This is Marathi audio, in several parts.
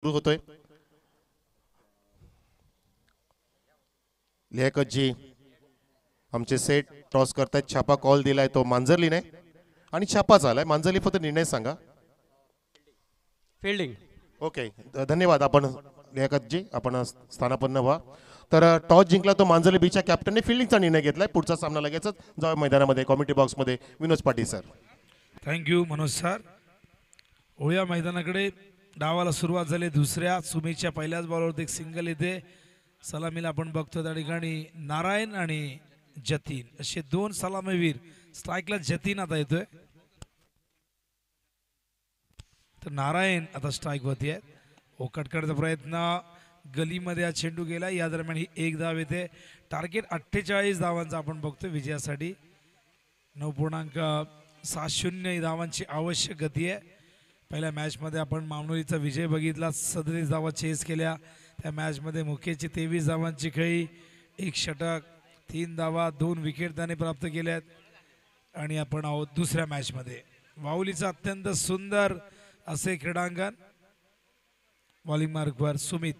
सुरू होतोय. लेखजी आमचे सेट टॉस करतायत. छापा कॉल दिलाय तो मांजरलीने आणि छापा झालाय. मांजरली फक्त निर्णय सांगा. फिल्डिंग. ओके धन्यवाद. आपण लेखजी आपण स्थानापन्न व्हा. तर टॉस जिंकला तो मांजरली बीच्या कॅप्टनने फिल्डिंगचा निर्णय घेतलाय. पुढचा सामना लगेचच जाऊ मैदानामध्ये कॉमेंट्री बॉक्समध्ये. Vinod Patil sir. Thank you Manoj sir. ओया मैदानाकडे डावाला सुरुवात झाली. दुसऱ्या सुमीच्या पहिल्याच बॉलवरती एक सिंगल येते. सलामीला आपण बघतो त्या ठिकाणी नारायण आणि जतीन असे दोन सलामीवीर. स्ट्राईकला जतीन आता येतोय, तर नारायण आता स्ट्राईक वरती आहे. कटकटचा प्रयत्न गलीमध्ये हा चेंडू गेला. या दरम्यान ही एक धाव येते. टार्गेट 48 धावांचा आपण बघतोय विजयासाठी. 9.60 धावांची आवश्यक गती आहे. पहिल्या मॅचमध्ये आपण मामनोलीचा विजय बघितला. 37 धावा चेस केल्या. त्या मॅचमध्ये मुकेशची 23 धावांची खेळी, 1 षटक, 3 धावा, 2 विकेट त्याने प्राप्त केल्यात. आणि आपण आहोत दुसऱ्या मॅचमध्ये. वाहुलीचं अत्यंत सुंदर असे क्रीडांगण. बॉलिंग मार्कवर सुमित.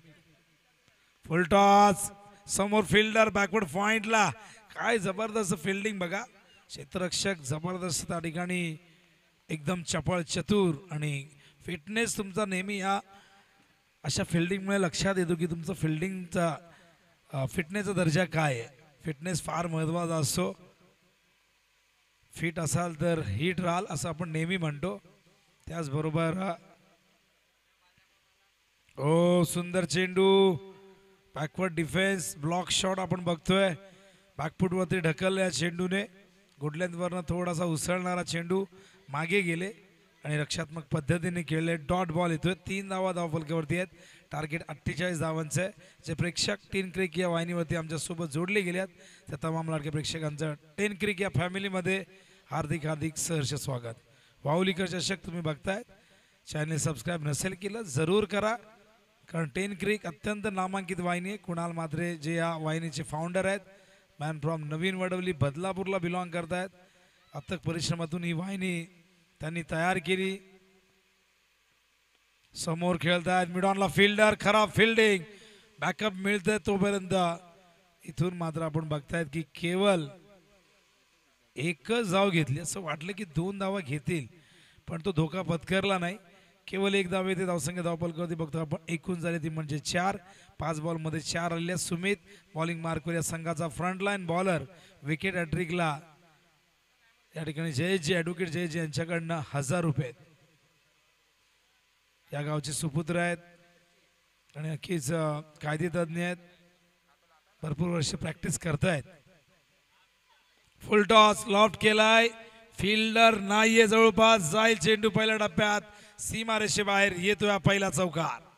Full toss. समोर फिल्डर बॅकवर्ड पॉइंटला. काय जबरदस्त फिल्डिंग बघा. क्षेत्ररक्षक जबरदस्त त्या ठिकाणी एकदम चपळ चतुर. आणि फिटनेस तुमचा नेहमी या अशा फिल्डिंगमुळे लक्षात येतो की तुमचं फिल्डिंगचा फिटनेसचा दर्जा काय आहे. फिटनेस फार महत्त्वाचा असतो. फिट असाल तर हिट राहाल असं आपण नेहमी म्हणतो. त्याचबरोबर सुंदर चेंडू. बॅकवर्ड डिफेन्स ब्लॉक शॉट आपण बघतोय. बॅकफुटवरती ढकलल्या चेंडूने. गुडलेंथवरनं थोडासा उसळणारा चेंडू मागे गेले आणि रक्षात्मक पद्धतीने खेळले. डॉट बॉल येतोय. 3 धावा धावफलकावरती आहेत. टार्गेट 48 धावांचं आहे. जे प्रेक्षक 10 क्रिक या वाहिनीवरती आमच्यासोबत जोडले गेले आहेत त्या तमाम लाडके प्रेक्षकांचं 10 क्रिक या फॅमिलीमध्ये हार्दिक हार्दिक सहर्ष स्वागत. वाहुलीकर चषक तुम्ही बघताय. चॅनल सबस्क्राईब नसेल केलं जरूर करा, कारण 10 क्रिक अत्यंत नामांकित वाहिनी आहे. कुणाल मात्रे जे या वाहिनीचे फाउंडर आहेत, मॅन फ्रॉम नवीन वडवली बदलापूरला बिलॉंग करतायत. अथक परिश्रमातून ही वाहिनी त्यांनी तयार केली. समोर खेळतायत. मिडॉनला फिल्डर. खराब फिल्डिंग. बॅकअप मिळतंय तोपर्यंत. इथून मात्र आपण बघतायत की केवळ एकच धाव घेतली. असं वाटलं की 2 धावा घेतील, पण तो धोका पत्करला नाही. केवळ 1 धाव येते. धावसंख्या धावफलकावरती बघतो आपण एकूण झाली ती म्हणजे 4. 5 बॉलमध्ये 4 आलेल्या. सुमित बॉलिंग मार्कवर या संघाचा फ्रंटलाईन बॉलर. विकेट हॅट्रिकला या ठिकाणी जयजी ॲडव्होकेट जयजी यांच्याकडनं 1000 रुपये. या गावचे सुपुत्र आहेत आणि नक्कीच कायदे तज्ज्ञ आहेत. भरपूर वर्ष प्रॅक्टिस करतायत. फुल टॉस लॉफ्ट केलाय. फिल्डर नाहीये जवळपास. जाईल चेंडू पहिल्या टप्प्यात. सीमारेषेबाहेर येतोय पहिला चौकार.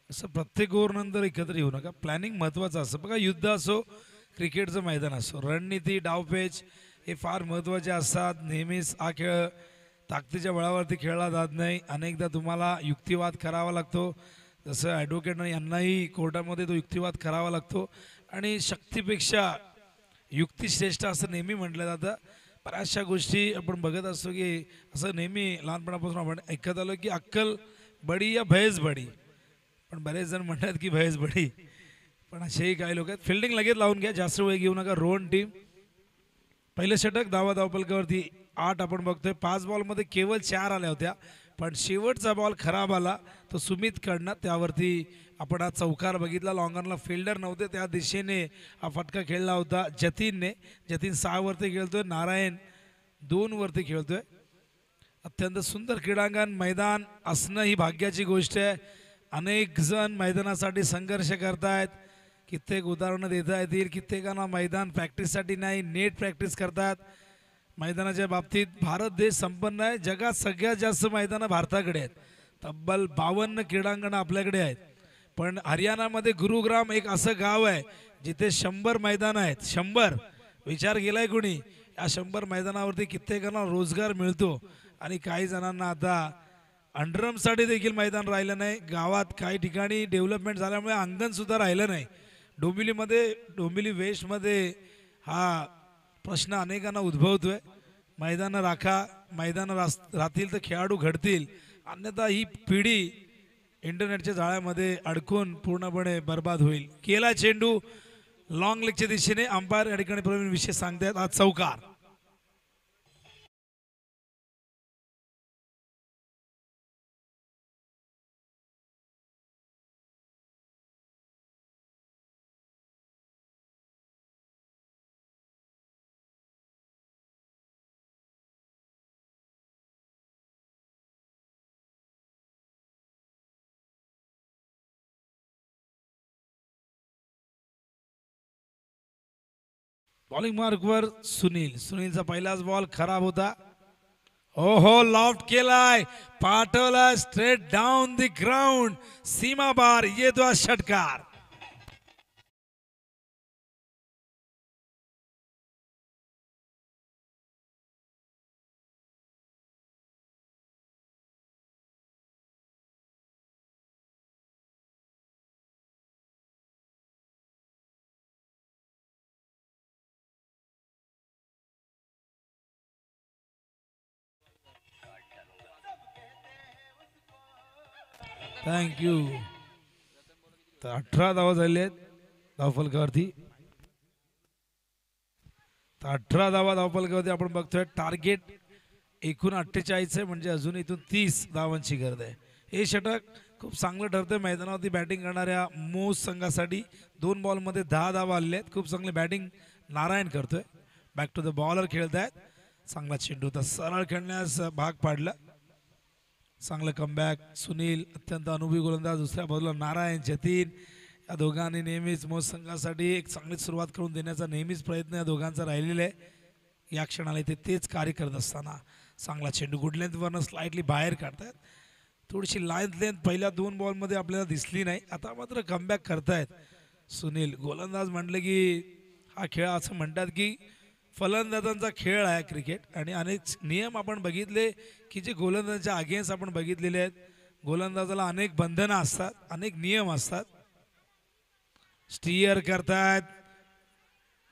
असं प्रत्येक ओव्हर नंतर एकत्र येऊ नका. प्लॅनिंग महत्त्वाचं असतं बघा. युद्ध असो, क्रिकेटचं मैदान असो, रणनीती डावपेच हे फार महत्त्वाचे असतात. नेहमीच हा खेळ ताकदीच्या बळावरती खेळला जात नाही. अनेकदा तुम्हाला युक्तिवाद करावा लागतो. जसं ॲडव्होकेट यांनाही कोर्टामध्ये तो युक्तिवाद करावा लागतो. आणि शक्तीपेक्षा युक्ती श्रेष्ठ असं नेहमी म्हटलं जातं. बऱ्याचशा गोष्टी आपण बघत असतो की असं नेहमी लहानपणापासून आपण ऐकत आलो की अक्कल बडी या भैस बडी, पण बरेच जण म्हणतात की भैस बडी. पण असेही काही लोक आहेत. फिल्डिंग लगेच लावून घ्या, जास्त वेळ घेऊ नका. रोहन टीम पहिलं षटक. धावा धावफलकावरती 8 आपण बघतोय. 5 बॉलमध्ये केवळ 4 आल्या होत्या, पण शेवटचा बॉल खराब आला तो सुमित कडनं. त्यावरती आपण हा चौकार बघितला. लॉंगरला फिल्डर नव्हते, त्या दिशेने हा फटका खेळला होता जतीनने. जतीन 6 वरती खेळतोय. नारायण 2 वरती खेळतोय. अत्यंत सुंदर क्रीडांगण. मैदान असणं ही भाग्याची गोष्ट आहे. अनेक जण मैदानासाठी संघर्ष करतायत. कित्येक उदाहरणं देता येतील. कित्येकांना मैदान प्रॅक्टिससाठी नाही, नेट प्रॅक्टिस करतात. मैदानाच्या बाबतीत भारत देश संपन्न आहे. जगात सगळ्यात जास्त मैदानं भारताकडे आहेत. तब्बल 52 क्रीडांगण आपल्याकडे आहेत. पण हरियाणामध्ये गुरुग्राम एक असं गाव आहे जिथे 100 मैदान आहेत. 100 विचार केलाय कोणी? या 100 मैदानावरती कित्येकांना रोजगार मिळतो आणि काही जणांना आता अंडरमसाठी देखील मैदान राहिलं नाही. गावात काही ठिकाणी डेव्हलपमेंट झाल्यामुळे अंगण सुद्धा राहिलं नाही. डोंबिवली वेस्टमध्ये हा प्रश्न अनेकांना उद्भवतोय. मैदानं राखा, मैदानं राहतील तर खेळाडू घडतील, अन्यथा ही पिढी इंटरनेटच्या जाळ्यामध्ये अडकून पूर्णपणे बर्बाद होईल. केला चेंडू लॉंग लेगच्या दिशेने. अंपायर या ठिकाणी प्रवीण विषय सांगतायत आज चौकार. बॉलिंग मार्कवर सुनीलचा पहिलाच बॉल खराब होता. ओहो, लॉफ्ट केलाय, पाठवला स्ट्रेट डाऊन द ग्राउंड, सीमा बार. येतो षटकार. थँक्यू. तर 18 धावा झाले आहेत धावफलकावरती. 18 धावा धावफलकावरती आपण बघतोय. टार्गेट एकूण 48 आहे, म्हणजे अजून इथून 30 धावांची गरज आहे. हे षटक खूप चांगलं ठरतंय मैदानावरती बॅटिंग करणाऱ्या मोस संघासाठी. 2 बॉलमध्ये 10 धावा आलेल्या आहेत. खूप चांगली बॅटिंग नारायण करतोय. बॅक टू द बॉलर खेळतायत. चांगला चेंडू तर सरळ खेळण्यास भाग पाडला. चांगलं कमबॅक. सुनील अत्यंत अनुभवी गोलंदाज, दुसऱ्या बाजूला नारायण, जतीन, या दोघांनी नेहमीच मोस संघासाठी एक चांगली सुरुवात करून देण्याचा नेहमीच प्रयत्न या दोघांचा राहिलेला आहे. या क्षणाला इथे तेच कार्य करत असताना चांगला चेंडू गुड लेंथवरनं स्लाइटली बाहेर काढतायत. थोडीशी लेंथ पहिल्या 2 बॉलमध्ये आपल्याला दिसली नाही. आता मात्र कमबॅक करतायत सुनील. गोलंदाज म्हटलं की हा खेळ असं म्हणतात की फलंदाजांचा खेळ आहे क्रिकेट, आणि अनेक नियम आपण बघितले की जे गोलंदाजाच्या अगेन्स्ट आपण बघितलेले आहेत. गोलंदाजाला अनेक बंधनं असतात, अनेक नियम असतात. स्टीअर करतायत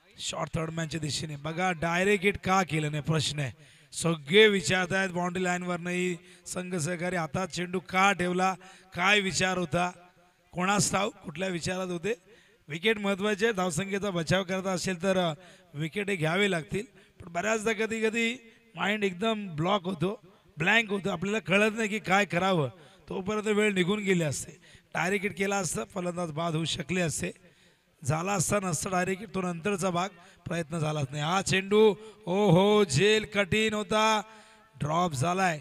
शॉर्ट थर्ड मॅनच्या दिशेने. बघा डायरेक्ट हिट का केलं नाही प्रश्न आहे. सगळे विचारतायत बाउंड्री लाईनवर नाही संघ सहकारी हातात चेंडू का ठेवला, काय विचार होता, कोणास ठाऊक कुठल्या विचारात होते. विकेट महत्वाचे, धावसंख्येचा बचाव करता असेल तर विकेट हे घ्यावे लागतील. पण बऱ्याचदा कधी कधी माइंड एकदम ब्लॉक होतो, ब्लँक होतो, आपल्याला कळत नाही की काय करावं. तोपर्यंत वेळ निघून गेली असते. डायरेक्ट हिट केला असता फलंदाज बाद होऊ शकले असते. झाला असता नसता डायरेक्ट हिट, तो नंतरचा भाग प्रयत्न झालाच नाही. हा चेंडू ओहो झेल कठीण होता, ड्रॉप झालाय.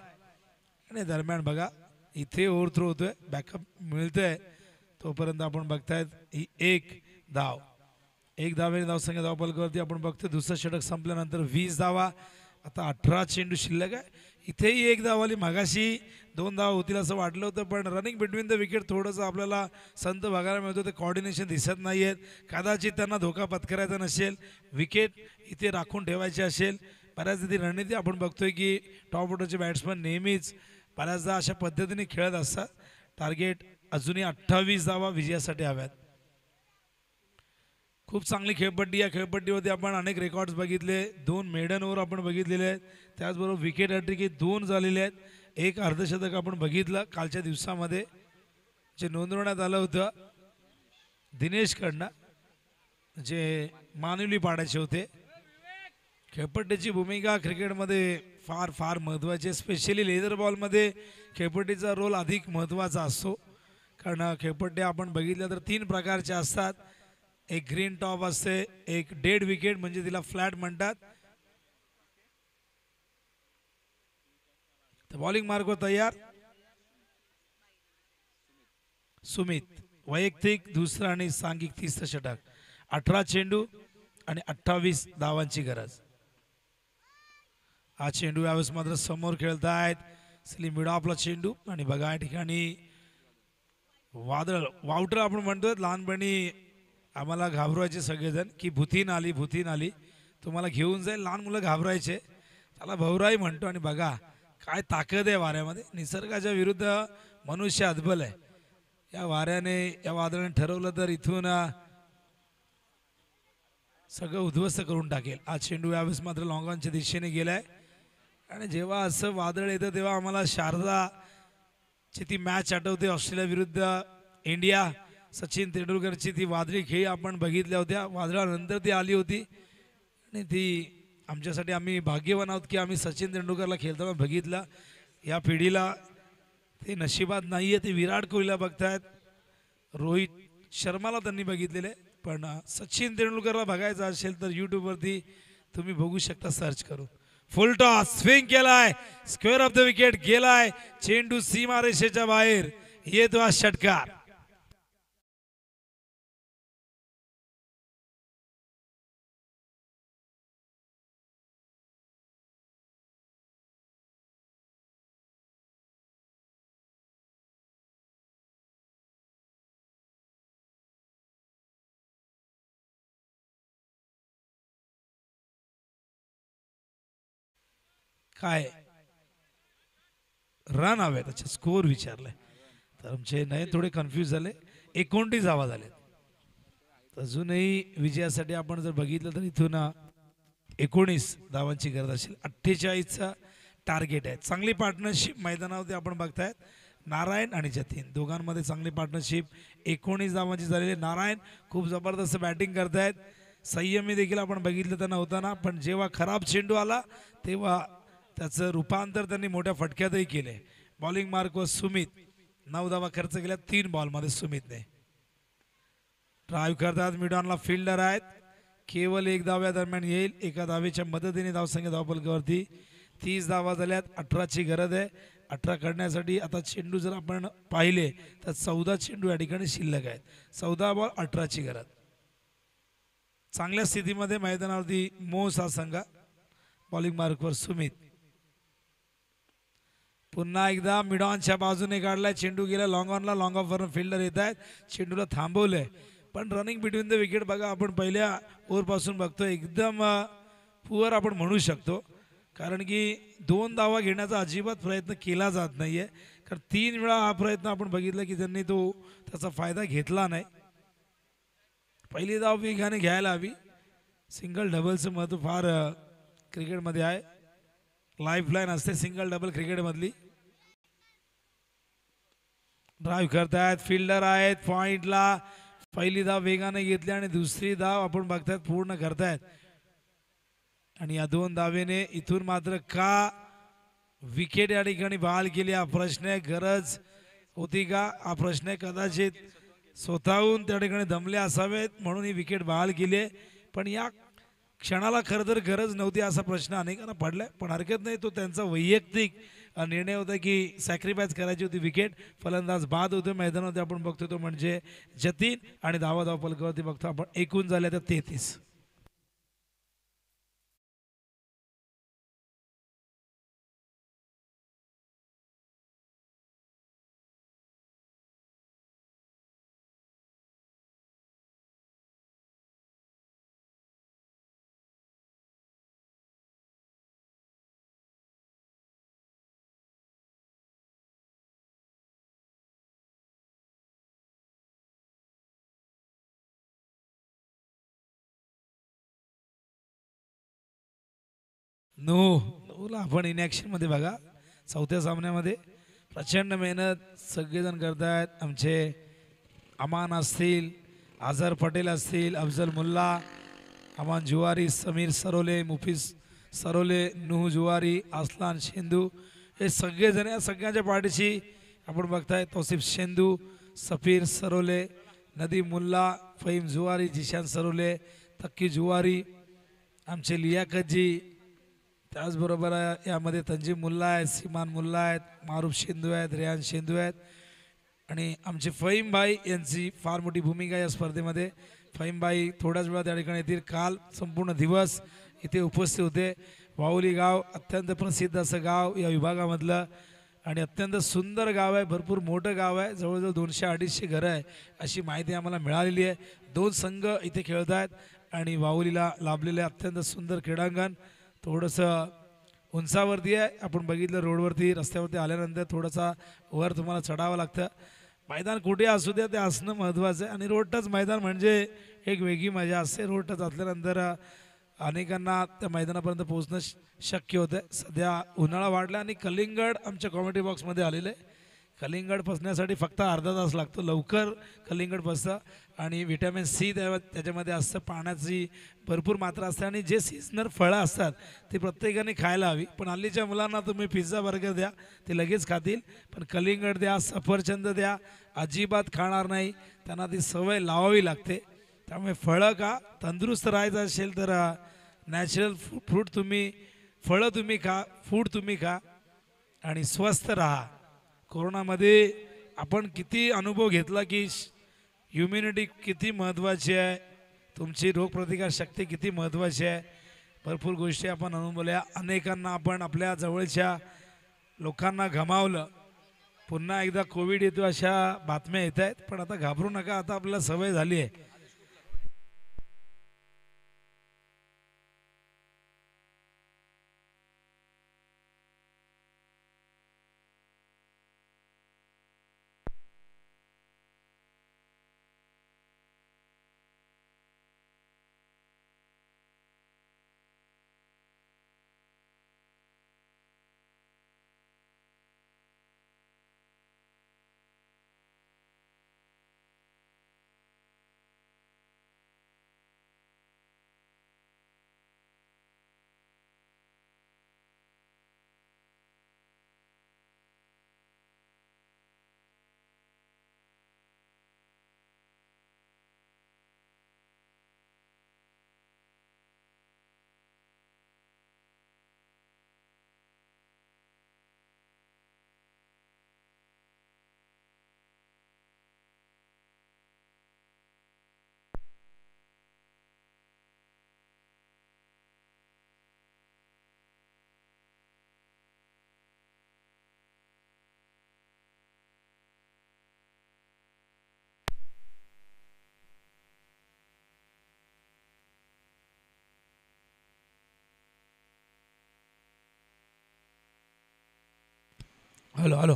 आणि दरम्यान बघा इथे ओव्हरथ्रो होतोय, बॅकअप मिळतोय. तोपर्यंत आपण बघतायत ही एक धाव. एक धावेने धावसंख्या धावफलकावरती आपण बघतोय. दुसरं षटक संपल्यानंतर 20 धावा. आता 18 चेंडू शिल्लक आहे. इथेही एक धाव आली. मागाशी 2 धावा होतील असं वाटलं होतं, पण रनिंग बिटवीन द विकेट थोडंसं आपल्याला संत बघायला मिळतो. ते कॉर्डिनेशन दिसत नाही आहेत. कदाचित त्यांना धोका पत्करायचा नसेल, विकेट इथे राखून ठेवायची असेल. बऱ्याचदा ती रणनीती आपण बघतोय की टॉप ऑर्डरचे बॅट्समन नेहमीच बऱ्याचदा अशा पद्धतीने खेळत असतात. टार्गेट अजूनही 28 धावा विजयासाठी हव्यात. खूप चांगली खेळपट्टी. या खेळपट्टीवरती आपण अनेक रेकॉर्ड्स बघितले. 2 मेडन ओव्हर आपण बघितलेले आहेत. त्याचबरोबर विकेट हॅट्रिक 2 झालेले आहेत. एक अर्धशतक आपण बघितलं कालच्या दिवसामध्ये जे नोंदवण्यात आलं होतं दिनेशकडनं, जे मानवली पाडायचे होते. खेळपट्टीची भूमिका क्रिकेटमध्ये फार फार महत्त्वाची आहे. स्पेशली लेदर बॉलमध्ये खेळपट्टीचा रोल अधिक महत्त्वाचा असतो. कारण खेळपट्ट्या आपण बघितल्या तर 3 प्रकारच्या असतात. एक ग्रीन टॉप असते, एक डेड विकेट म्हणजे तिला फ्लॅट म्हणतात. बॉलिंग मार्कवर तयार सुमित. वैयक्तिक दुसरं आणि सांघिक तिसरं षटक. 18 चेंडू आणि 28 धावांची गरज. हा चेंडू यावेळेस मात्र समोर खेळतायत स्लिम मिड ऑफला चेंडू आणि बघा या ठिकाणी वादळ वावटर आपण म्हणतोय लहानपणी आम्हाला घाबरवायचे सगळेजण की भूतीन आली तुम्हाला घेऊन जाईल. लहान मुलं घाबरायचे, त्याला भवराई म्हणतो. आणि बघा काय ताकद आहे वाऱ्यामध्ये. निसर्गाच्या विरुद्ध मनुष्य अद्भुत आहे. या वाऱ्याने या वादळाने ठरवलं तर इथून सगळं उद्ध्वस्त करून टाकेल. आज चेंडू यावेळेस मात्र लॉंग ऑनच्या दिशेने गेलाय. आणि जेव्हा असं वादळ येतं तेव्हा आम्हाला शारदाची ती मॅच आठवते, ऑस्ट्रेलिया विरुद्ध इंडिया. सचिन तेंडुलकरची ती वादळी खेळी आपण बघितल्या होत्या. वादळानंतर ती आली होती आणि ती आमच्यासाठी आम्ही भाग्यवान आहोत की आम्ही सचिन तेंडुलकरला खेळताना बघितलं. या पिढीला ते नशिबात नाही आहे. ते विराट कोहलीला बघतायत, रोहित शर्माला त्यांनी बघितलेले. पण सचिन तेंडुलकरला बघायचं असेल तर यूट्यूबवरती तुम्ही बघू शकता सर्च करून. फुल टॉस स्विंग केलाय, स्क्वेअर ऑफ द विकेट गेलाय. चेंडू सीमारेषेच्या बाहेर येतो हा षटकार. काय रन हवे त्याचे स्कोर विचारले तर आमचे नयन थोडे कन्फ्यूज झाले. 29 धावा झाले. अजूनही विजयासाठी आपण जर बघितलं तर इथून 19 धावांची गरज असेल. 48चा टार्गेट आहे. चांगली पार्टनरशिप मैदानावरती आपण बघतायत. नारायण आणि जतीन दोघांमध्ये चांगली पार्टनरशिप. 19 धावांची झालेली. नारायण खूप जबरदस्त बॅटिंग करतायत. संयमी देखील आपण बघितलं त्यांना होताना, पण जेव्हा खराब चेंडू आला तेव्हा त्याचं रूपांतर त्यांनी मोठ्या फटक्यातही केले. बॉलिंग मार्क व सुमित 9 धावा खर्च केल्या 3 बॉलमध्ये सुमितने. ड्राईव्ह करतात. मिडॉनला फिल्डर आहेत. केवळ 1 धाव्या दरम्यान येईल. एका धावेच्या मदतीने धावसंख्या धावफलकावरती 30 धावा झाल्यात. 18ची गरज आहे. 18 करण्यासाठी आता चेंडू जर आपण पाहिले तर 14 चेंडू या ठिकाणी शिल्लक आहेत. 14 बॉल 18ची गरज. चांगल्या स्थितीमध्ये मैदानावरती मोस हा संघ. बॉलिंग मार्कवर सुमित. पुन्हा एकदा मिडॉनच्या बाजूने काढलाय. चेंडू गेला लॉंग ऑनला. लॉंग ऑफ वरून फिल्डर येत आहेत. चेंडूला थांबवलंय, पण रनिंग बिटवीन द विकेट बघा आपण पहिल्या ओव्हरपासून बघतो एकदम पुअर आपण म्हणू शकतो. कारण की 2 धावा घेण्याचा अजिबात प्रयत्न केला जात नाहीये. कारण 3 वेळा हा प्रयत्न आपण बघितला की त्यांनी तो त्याचा फायदा घेतला नाही. पहिली धाव वेगाने घ्यायला हवी. सिंगल डबलचं महत्व फार क्रिकेटमध्ये आहे. लाईफ लाईन असते सिंगल डबल क्रिकेटमधली. ड्राईव्ह करतायत. फिल्डर आहेत पॉइंटला. पहिली धाव वेगाने घेतली आणि दुसरी धाव आपण बघतायत पूर्ण करतायत. आणि या 2 धावेने इथून मात्र का विकेट या ठिकाणी बहाल केली हा प्रश्न आहे. गरज होती का हा प्रश्न आहे. कदाचित स्वतःहून त्या ठिकाणी दमले असावेत म्हणून ही विकेट बहाल केली आहे. पण या क्षणाला खरं तर गरज नव्हती असा प्रश्न अनेकांना पडलाय. पण हरकत नाही, तो त्यांचा वैयक्तिक निर्णय होता की सॅक्रिफाईस करायची होती विकेट. फलंदाज बाद होते मैदानावरती आपण बघतो तो म्हणजे जतीन. आणि धावा धावफलकावरती बघतो आपण एकूण झाल्या त्या 33. नूला आपण इनॅक्शन मध्ये बघा. 4थ्या सामन्यामध्ये प्रचंड मेहनत सगळेजण करतायत. आमचे अमान असतील, आझर पटेल असतील, अफजल मुल्ला, अमान जुवारी, समीर सरोले, मुफीस सरोले, नूह जुवारी, असलान शेंदू, हे सगळेजण या सगळ्यांच्या पाठीशी आपण बघताय. तौसिफ शेंदू, सफीर सरोले, नदीम मुल्ला, फहीम जुवारी, जिशान सरोले, तक्की जुवारी, आमचे लियाकतजी, त्याचबरोबर यामध्ये तंजीम मुल्ला आहेत, सीमान मुल्ला आहेत, मारूफ शेंदू आहेत, रेहान शेंदू आहेत. आणि आमचे फहीम भाई यांची फार मोठी भूमिका या स्पर्धेमध्ये. फहीम भाई थोड्याच वेळात या ठिकाणी येतील. काल संपूर्ण दिवस इथे उपस्थित होते. वाहुली गाव अत्यंत प्रसिद्ध असं गाव या विभागामधलं. आणि अत्यंत सुंदर गाव आहे, भरपूर मोठं गाव आहे, जवळजवळ 200-250 घरं आहे अशी माहिती आम्हाला मिळालेली आहे. 2 संघ इथे खेळत आहेत आणि वाहुलीला लाभलेले अत्यंत सुंदर क्रीडांगण थोडंसं उंचावरती आहे. आपण बघितलं रोडवरती रस्त्यावरती आल्यानंतर थोडासा वर तुम्हाला चढावं लागतं. मैदान कुठे असू द्या ते असणं महत्त्वाचं आहे आणि रोड टच मैदान म्हणजे एक वेगळी मजा असते. रोड टच असल्यानंतर अनेकांना त्या मैदानापर्यंत पोहोचणं शक्य होतं. सध्या उन्हाळा वाढला आणि कलिंगड आमच्या कॉमेडी बॉक्समध्ये आलेलं आहे. कलिंगड फसण्यासाठी फक्त अर्धा तास लागतो, लवकर कलिंगड फसतं आणि व्हिटॅमिन सी त्याच्यामध्ये असतं, पाण्याची भरपूर मात्रा असते आणि जे सीझनर फळं असतात ते प्रत्येकाने खायला हवी. पण हल्लीच्या मुलांना तुम्ही पिझ्झा बर्गर द्या ते लगेच खातील, पण कलिंगड द्या, सफरचंद द्या, अजिबात खाणार नाही. त्यांना ती सवय लावावी लागते. त्यामुळे फळं का, तंदुरुस्त राहायचं असेल तर नॅचरल फ्रूट तुम्ही, फळं तुम्ही खा, फूड तुम्ही खा आणि स्वस्थ राहा. कोरोनामध्ये आपण किती अनुभव घेतला की ह्युमिनिटी किती महत्त्वाची आहे, तुमची रोगप्रतिकार शक्ती किती महत्त्वाची आहे. भरपूर गोष्टी आपण अनुभवल्या, अनेकांना आपण आपल्या जवळच्या लोकांना गमावलं. पुन्हा एकदा कोविड येतो अशा बातम्या येत आहेत, पण आता घाबरू नका, आता आपल्याला सवय झाली आहे. हॅलो हॅलो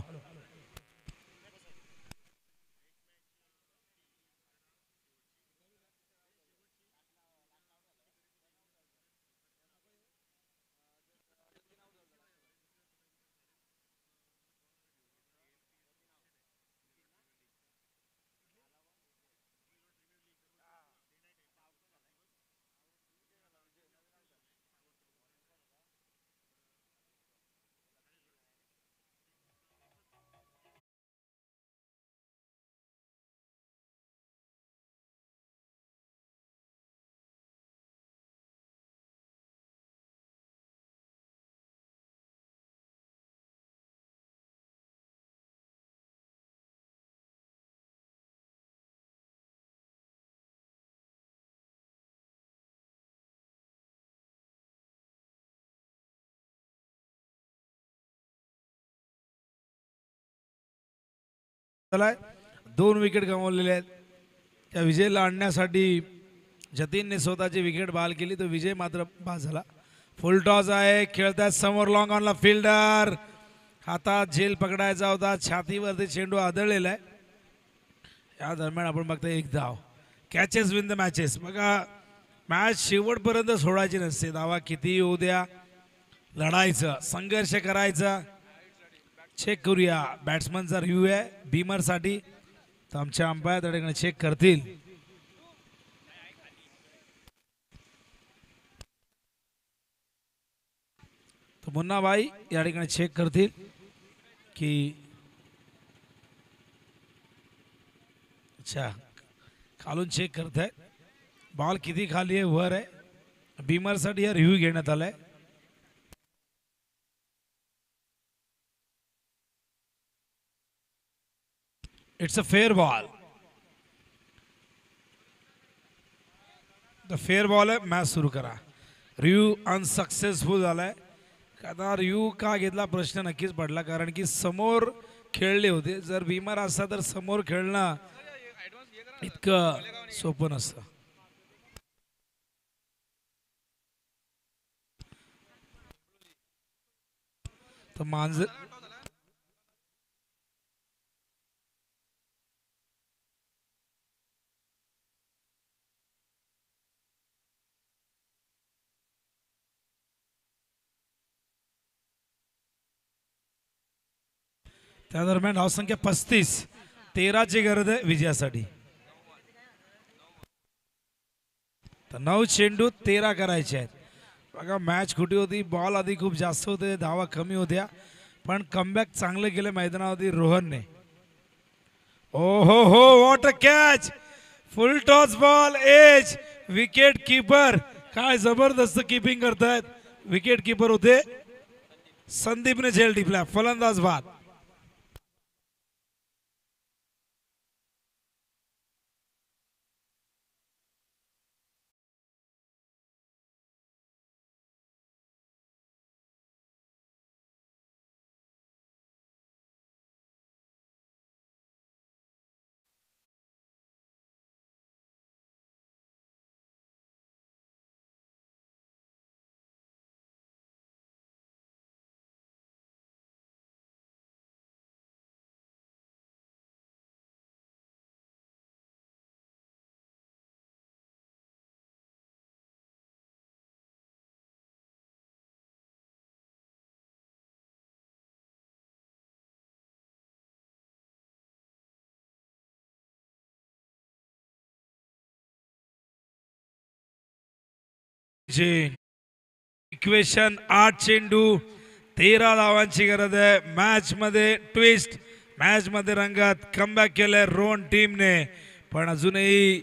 चला, 2 विकेट गमावलेले आहेत. त्या विजयला आणण्यासाठी जतीनने स्वतःची विकेट बहाल केली, तो विजय मात्र बाद झाला. फुल टॉस आहे, खेळतात समोर, लॉंग ऑनला फिल्डर, हातात झेल पकडायचा होता, छातीवरती चेंडू आदळलेला आहे. या दरम्यान आपण बघता एक धाव. Catches win the matches. बघा, मॅच शेवटपर्यंत सोडायची नसते, धावा किती येऊ द्या, लढायचं, संघर्ष करायचा. चेक करूया, बॅट्समनचा रिव्ह्यू आहे बीमरसाठी, तर आमच्या अंपायर त्या ठिकाणी चेक करतील. तर मुन्नाबाई या ठिकाणी चेक करतील की अच्छा, खालून चेक करत आहे, बॉल किती खाली आहे, वर आहे. बीमरसाठी हा रिव्ह्यू घेण्यात आलाय. It's a fair ball. The fair ball आहे, मॅच सुरू करा. रिव्ह्यू अनसक्सेसफुल झालाय, कदार यू का घेतला प्रश्न नक्कीच पडला, कारण की समोर खेळले होते. जर भीमर असता तर समोर खेळणं इतकं सोपं नसतं. तर मांजर त्या दरम्यान धावसंख्या 35, 13ची गरज आहे विजयासाठी. तर 9 चेंडू 13 करायचे आहेत. बघा मॅच कुठे होती, बॉल आधी खूप जास्त होते, धावा कमी होत्या, पण कमबॅक चांगलं केलं मैदानावरती रोहनने. ओ हो what a catch, full toss ball edge. Wicket keeper काय जबरदस्त किपिंग करतायत. विकेट कीपर होते संदीपने झेल टिपला. फलंदाज बाद. इक्वेशन 8 चेंडू 13 धावांची गरज आहे. मॅच मध्ये ट्विस्ट, मॅच मध्ये रंगात कमबॅक केलंय रोहन टीमने, पण अजूनही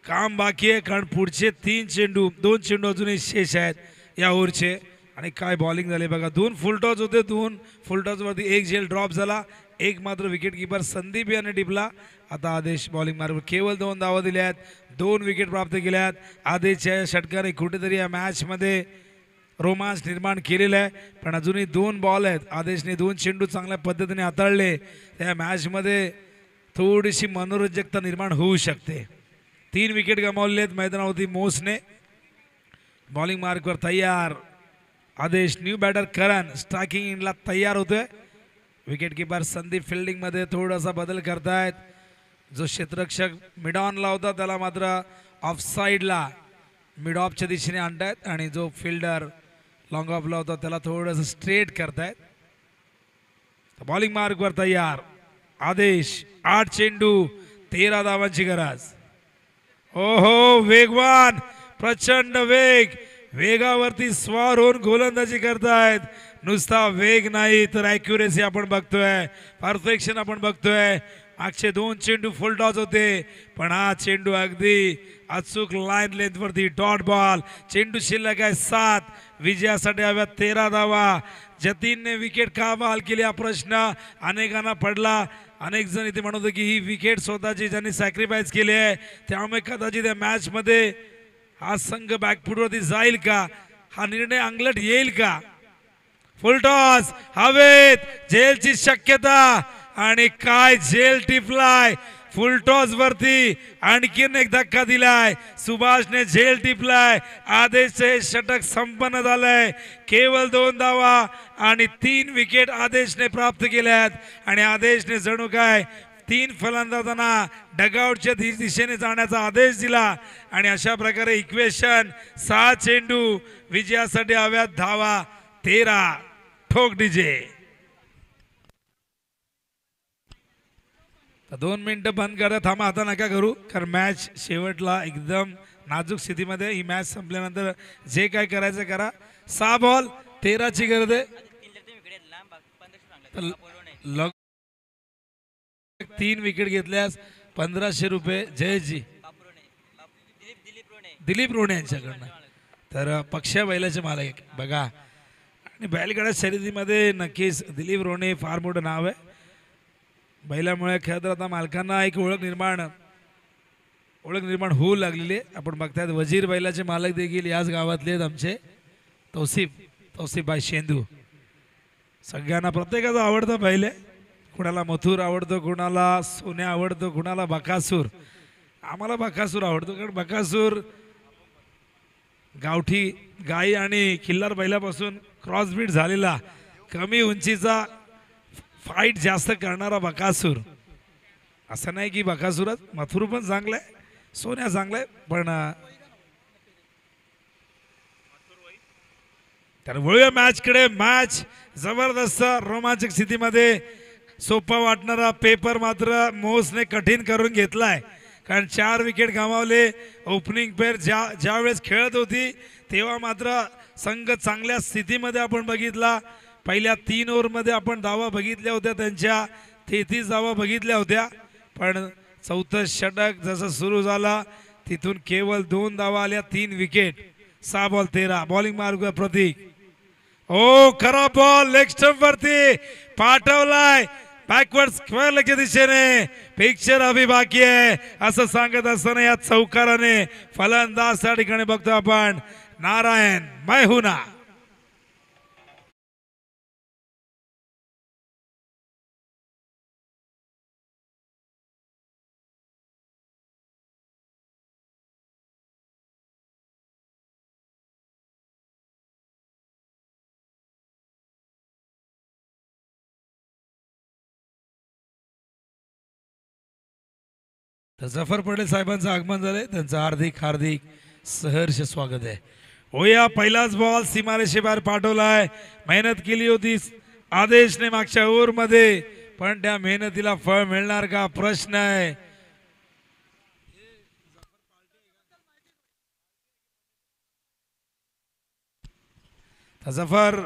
काम बाकी आहे, कारण पुढचे 2 चेंडू अजूनही शेष आहेत या ओव्हरचे. आणि काय बॉलिंग झाले बघा. 2 फुलटॉस होते, 2 फुलटॉस वरती 1 झेल ड्रॉप झाला, 1 मात्र विकेट किपर संदीप याने टिपला. आता आदेश बॉलिंग मार्ग केवळ 2 धावा दिल्या आहेत, 2 विकेट प्राप्त केल्या आहेत. आदेशच्या षटकाने कुठेतरी या मॅच मध्ये रोमांच निर्माण केलेला आहे, पण अजूनही 2 बॉल आहेत. आदेशने 2 चेंडू चांगल्या पद्धतीने हाताळले. त्या मॅच मध्ये थोडीशी मनोरंजकता निर्माण होऊ शकते. 3 विकेट गमावले आहेत मैदानावरती मोसने. बॉलिंग मार्कवर तयार आदेश. न्यू बॅटर करण स्ट्रायकिंग इनला तयार होतोय. विकेट किपर संदीप फिल्डिंग मध्ये थोडासा बदल करतायत. जो क्षेत्ररक्षक मिड ऑनला होता त्याला मात्र ऑफ साईडला मिड ऑफच्या दिशेने आणतायत, आणि जो फिल्डर लॉंग ऑफला होता त्याला थोडंसं स्ट्रेट करतायत. बॉलिंग मार्कवर तयार आदेश. 8 चेंडू 13 धावांची गरज. ओहो वेगवान, प्रचंड वेग, वेगावरती स्वार होऊन गोलंदाजी करतायत. नुसता वेग नाही तर ॲक्युरेसी आपण बघतोय, परफेक्शन आपण बघतोय. मागचे 2 चेंडू फुल टॉस होते, पण हा चेंडू अगदी अचूक लाईन लेंथ वरती डॉट बॉल. चेंडू शिल्लक आहे 7, विजयासाठी हव्या 13 धावा. जतीनने विकेट का बहाल केली हा प्रश्न अनेकांना पडला. अनेक जण इथे म्हणत होते की ही विकेट स्वतःची ज्यांनी सॅक्रिफाईस केली आहे, त्यामुळे कदाचित या मॅच मध्ये हा संघ बॅकफुटवरती जाईल का, हा निर्णय अंगलट येईल का. फुल टॉस हवेत, झेलची शक्यता, आणि काय झेल टिपलाय फुल टॉस वरती. आणखीन एक धक्का दिलाय, सुभाषने झेल टिपलाय. आदेशचे षटक संपन्न झालंय. केवळ 2 धावा आणि 3 विकेट आदेशने प्राप्त केल्यात, आणि आदेशने जणू काय 3 फलंदाजांना डगआउटच्या दिशेने जाण्याचा आदेश दिला. आणि अशा प्रकारे इक्वेशन 6 चेंडू विजयासाठी हव्यात धावा 13. ठोक डीजे. 2 मिनिटं बंद करा, थांबा, आता नका करू, कारण मॅच शेवटला एकदम नाजूक स्थितीमध्ये. ही मॅच संपल्यानंतर जे काय करायचं करा. 6 बॉल 13ची गरज आहे. 3 विकेट घेतल्यास 1500 रुपये जयजी दिलीप रोणे यांच्याकडनं. तर पक्षा बैलाचे मालक बघा, आणि बैलगाडा शर्यतीमध्ये नक्कीच दिलीप रोणे फार मोठं नाव आहे. बैलामुळे खरं तर आता मालकांना एक ओळख निर्माण होऊ लागलेली आहे. आपण बघतायत वजीर बैलाचे मालक देखील याच गावातले आहेत आमचे तौसिफ. तौसिफबाई शेंदू. सगळ्यांना प्रत्येकाचा आवडता बैल आहे. कुणाला मथुर आवडतो, कुणाला सोन्या आवडतो, कुणाला बकासूर. आम्हाला बकासूर आवडतो कारण बकासूर गावठी गाई आणि खिल्लार बैलापासून क्रॉसबीट झालेला, कमी उंचीचा, फाईट जास्त करणारा बकासूर. असं नाही की बकासूरच, मथुर पण चांगला आहे, सोन्या चांगला आहे, पण तर वळूया मॅचकडे. मॅच जबरदस्त रोमांचक स्थितीमध्ये. सोपा वाटणारा पेपर मात्र मोसने कठीण करून घेतलाय कारण 4 विकेट गमावले. ओपनिंग पेअर ज्या वेळेस खेळत होती तेव्हा मात्र संघ चांगल्या स्थितीमध्ये आपण बघितला. पहिल्या 3 ओव्हरमध्ये आपण धावा बघितल्या होत्या, त्यांच्या 33 धावा बघितल्या होत्या, पण चौथं षटक जसं सुरू झाला तिथून केवळ 2 धावा आल्या, 3 विकेट, 6 बॉल 13. बॉलिंग मार्ग प्रतीक. ओ खरा बॉल लेग स्टंप वरती पाठवलाय, बॅकवर्ड स्क्वेअर लेगच्या दिशेने. पिक्चर अभि बाकी आहे असं सांगत असताना या चौकाराने फलंदाज त्या ठिकाणी बघतो आपण नारायण मैहुना. जफर पटेल साहेबांचं आगमन झालंय, त्यांचं हार्दिक हार्दिक सहर्ष स्वागत आहे. होया पहिलाच बॉल सीमारेषेबाहेर पाठवलाय. मेहनत केली होती आदेशने मागच्या ओव्हर मध्ये, पण त्या मेहनतीला फळ मिळणार का प्रश्न आहे. जफर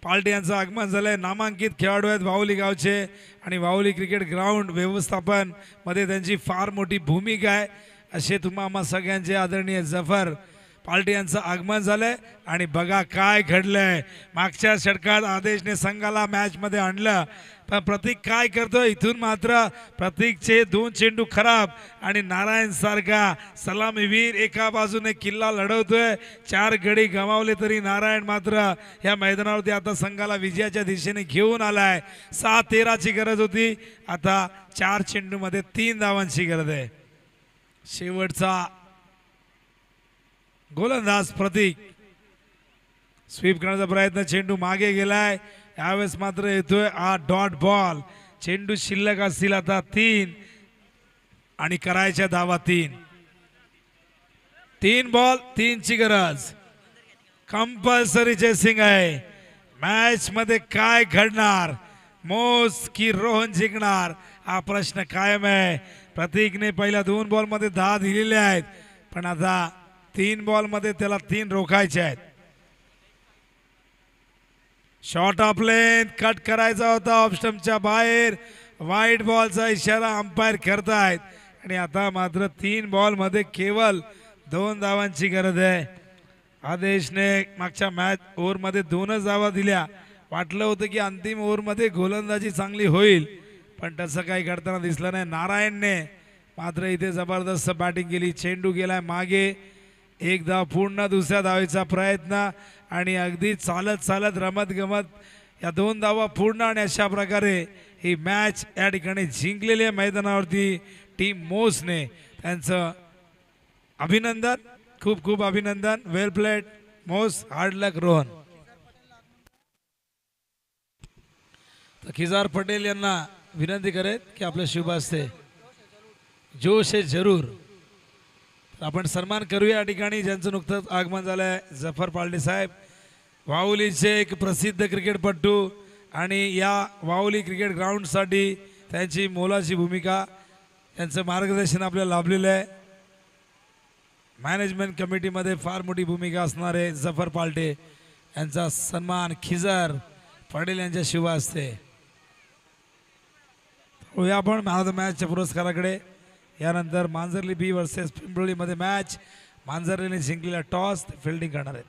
पालटे यांचं आगमन झालंय. नामांकित खेळाडू आहेत वाहुली गावचे आणि वाहुली क्रिकेट ग्राउंड व्यवस्थापन मध्ये त्यांची फार मोठी भूमिका आहे. असे तुम्हा सगळ्यांचे आदरणीय जफर पालटे यांचं आगमन झालंय. आणि बघा काय घडलंय. मागच्या षटकात आदेशने संघाला मॅच मध्ये आणलं, पण प्रतीक काय करतोय इथून मात्र प्रतीकचे 2 चेंडू खराब आणि नारायण सारखा सलामीवीर एका बाजूने किल्ला लढवतोय. 4 गडी गमावले तरी नारायण मात्र या मैदानावरती आता संघाला विजयाच्या दिशेने घेऊन आलाय. 6-13 ची गरज होती, आता 4 चेंडू मध्ये 3 धावांची गरज आहे. शेवटचा गोलंदाज प्रतीक स्वीप करण्याचा प्रयत्न, चेंडू मागे गेलाय. यावेळेस मात्र येतोय डॉट बॉल. चेंडू शिल्लक असतील आता 3 आणि करायच्या धावा 3. 3 बॉल 3 ची गरज. कंपल्सरी चेसिंग आहे. मॅच मध्ये काय घडणार, मोस की रोहन जिंकणार हा प्रश्न कायम आहे. प्रतीकने पहिल्या 2 बॉल मध्ये 10 दिलेले आहेत, पण आता 3 बॉल मध्ये त्याला 3 रोखायचे आहेत. शॉर्ट ऑफ लेंथ कट करायचा होता ऑफ स्टंपच्या बाहेर. वाईट बॉलचा इशारा अंपायर करतायत आणि आता मात्र 3 बॉल मध्ये केवळ 2 धावांची गरज आहे. आदेशने मागच्या मॅच ओव्हर मध्ये 2च धावा दिल्या. वाटलं होतं की अंतिम ओव्हर मध्ये गोलंदाजी चांगली होईल, पण तसं काही घडताना दिसलं नाही. नारायणने मात्र इथे जबरदस्त बॅटिंग केली. चेंडू गेलाय मागे, 1 धाव पूर्ण, दुसऱ्या धावेचा प्रयत्न आणि अगदी चालत चालत रमत गमत या 2 धावा पूर्ण. आणि अशा प्रकारे ही मॅच या ठिकाणी जिंकलेली आहे मैदानावरती टीम मोसने. त्यांचं अभिनंदन, खूप खूप अभिनंदन. वेल प्लेड मोस, हार्ड लक रोहन. तर खिजार पटेल यांना विनंती करेल की आपल्या शुभ हस्ते जोश है जरूर आपण सन्मान करूया या ठिकाणी ज्यांचं नुकतंच आगमन झालंय. जफर पालटे साहेब वाहुलीचे एक प्रसिद्ध क्रिकेटपटू आणि या वाहुली क्रिकेट ग्राउंडसाठी त्यांची मोलाची भूमिका, त्यांचं मार्गदर्शन आपल्याला लाभलेलं आहे. मॅनेजमेंट कमिटीमध्ये फार मोठी भूमिका असणारे जफर पालटे यांचा सन्मान खिजर पटेल यांच्या शुभ हस्ते होऊया आपण मॅन ऑफ द मॅचच्या पुरस्काराकडे. यानंतर मांजर्ली बी वर्सेस पिंपळीमध्ये मॅच. मांजर्लीने जिंकलेला टॉस, फिल्डिंग करणार आहेत.